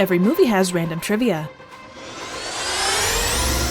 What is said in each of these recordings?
every movie has random trivia.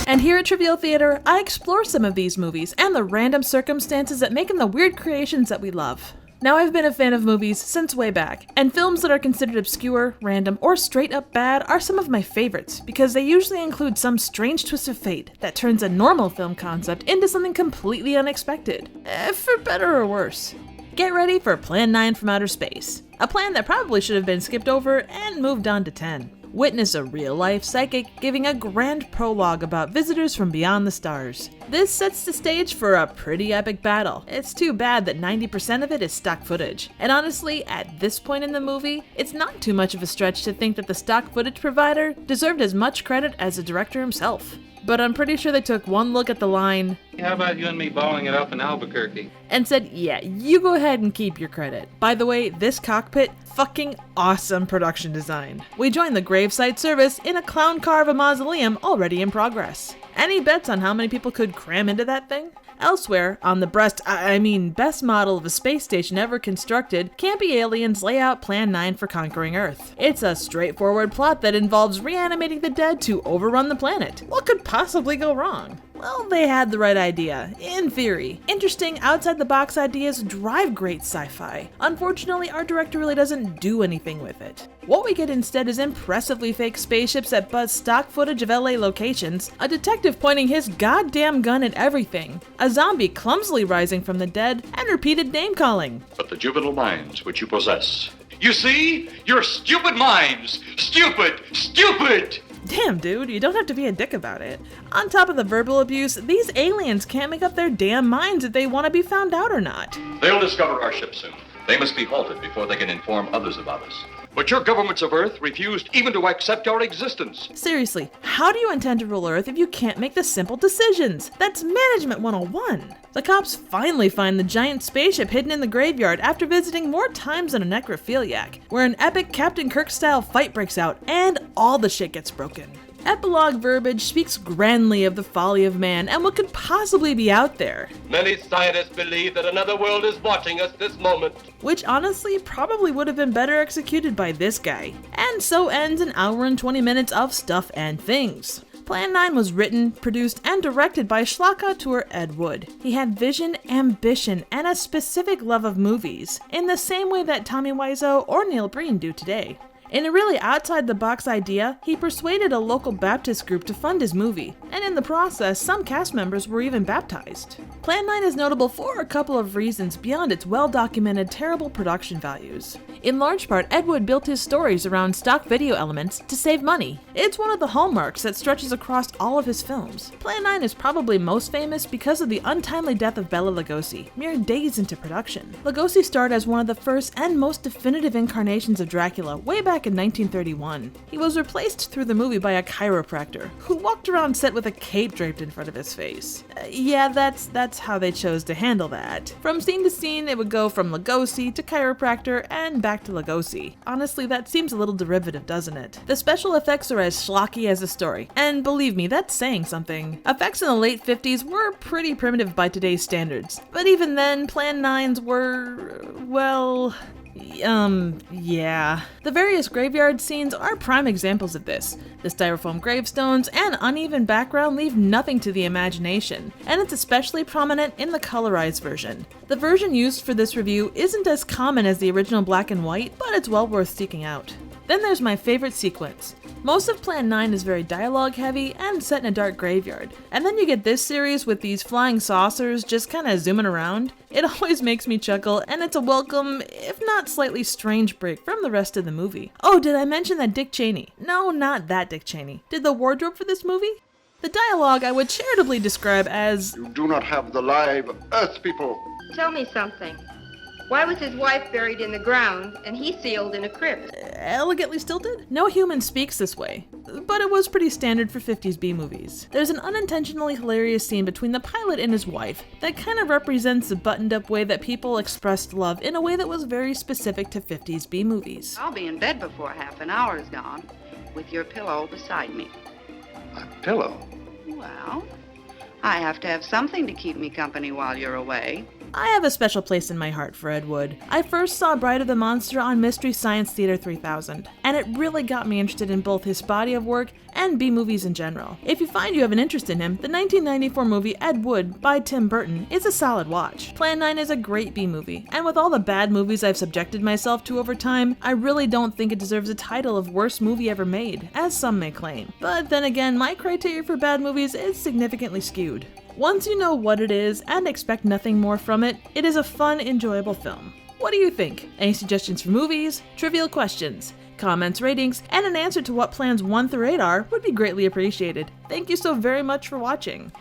And here at Trivial Theater, I explore some of these movies and the random circumstances that make them the weird creations that we love. Now, I've been a fan of movies since way back, and films that are considered obscure, random, or straight up bad are some of my favorites, because they usually include some strange twist of fate that turns a normal film concept into something completely unexpected, for better or worse. Get ready for Plan 9 from Outer Space, a plan that probably should have been skipped over and moved on to 10. Witness a real-life psychic giving a grand prologue about visitors from beyond the stars. This sets the stage for a pretty epic battle. It's too bad that 90% of it is stock footage. And honestly, at this point in the movie, it's not too much of a stretch to think that the stock footage provider deserved as much credit as the director himself. But I'm pretty sure they took one look at the line, "How about you and me balling it up in Albuquerque?" and said, yeah, you go ahead and keep your credit. By the way, this cockpit, fucking awesome production design. We joined the gravesite service in a clown car of a mausoleum already in progress. Any bets on how many people could cram into that thing? Elsewhere, on the best model of a space station ever constructed, campy aliens lay out Plan 9 for conquering Earth. It's a straightforward plot that involves reanimating the dead to overrun the planet. What could possibly go wrong? Well, they had the right idea, in theory. Interesting, outside-the-box ideas drive great sci-fi. Unfortunately, our director really doesn't do anything with it. What we get instead is impressively fake spaceships that buzz stock footage of LA locations, a detective pointing his goddamn gun at everything, a zombie clumsily rising from the dead, and repeated name-calling. But the juvenile minds which you possess. You see? Your stupid minds! Stupid! Stupid! Damn, dude, you don't have to be a dick about it. On top of the verbal abuse, these aliens can't make up their damn minds if they want to be found out or not. They'll discover our ship soon. They must be halted before they can inform others about us. But your governments of Earth refused even to accept our existence. Seriously, how do you intend to rule Earth if you can't make the simple decisions? That's Management 101. The cops finally find the giant spaceship hidden in the graveyard after visiting more times than a necrophiliac, where an epic Captain Kirk-style fight breaks out and all the shit gets broken. Epilogue verbiage speaks grandly of the folly of man and what could possibly be out there. Many scientists believe that another world is watching us this moment. Which honestly probably would have been better executed by this guy. And so ends an hour and 20 minutes of stuff and things. Plan 9 was written, produced, and directed by schlock auteur Ed Wood. He had vision, ambition, and a specific love of movies, in the same way that Tommy Wiseau or Neil Breen do today. In a really outside-the-box idea, he persuaded a local Baptist group to fund his movie, and in the process, some cast members were even baptized. Plan 9 is notable for a couple of reasons beyond its well-documented terrible production values. In large part, Ed Wood built his stories around stock video elements to save money. It's one of the hallmarks that stretches across all of his films. Plan 9 is probably most famous because of the untimely death of Bela Lugosi, mere days into production. Lugosi starred as one of the first and most definitive incarnations of Dracula way back in 1931. He was replaced through the movie by a chiropractor, who walked around set with a cape draped in front of his face. Yeah, that's how they chose to handle that. From scene to scene, it would go from Lugosi to chiropractor and back to Lugosi. Honestly, that seems a little derivative, doesn't it? The special effects are as schlocky as the story, and believe me, that's saying something. Effects in the late 50s were pretty primitive by today's standards, but even then, Plan 9's were, well, yeah. The various graveyard scenes are prime examples of this. The styrofoam gravestones and uneven background leave nothing to the imagination, and it's especially prominent in the colorized version. The version used for this review isn't as common as the original black and white, but it's well worth seeking out. Then there's my favorite sequence. Most of Plan 9 is very dialogue heavy and set in a dark graveyard, and then you get this series with these flying saucers just kinda zooming around. It always makes me chuckle, and it's a welcome, if not slightly strange break from the rest of the movie. Oh, did I mention that Dick Cheney? No, not that Dick Cheney. Did the wardrobe for this movie? The dialogue I would charitably describe as, "You do not have the live Earth people." Tell me something. Why was his wife buried in the ground and he sealed in a crypt? Elegantly stilted? No human speaks this way, but it was pretty standard for 50s B movies. There's an unintentionally hilarious scene between the pilot and his wife that kind of represents the buttoned up way that people expressed love in a way that was very specific to 50s B movies. I'll be in bed before half an hour is gone, with your pillow beside me. A pillow? Well, I have to have something to keep me company while you're away. I have a special place in my heart for Ed Wood. I first saw Bride of the Monster on Mystery Science Theater 3000, and it really got me interested in both his body of work and B-movies in general. If you find you have an interest in him, the 1994 movie Ed Wood by Tim Burton is a solid watch. Plan 9 is a great B-movie, and with all the bad movies I've subjected myself to over time, I really don't think it deserves a title of worst movie ever made, as some may claim. But then again, my criteria for bad movies is significantly skewed. Once you know what it is and expect nothing more from it, it is a fun, enjoyable film. What do you think? Any suggestions for movies, trivial questions, comments, ratings, and an answer to what plans 1 through 8 are would be greatly appreciated. Thank you so very much for watching.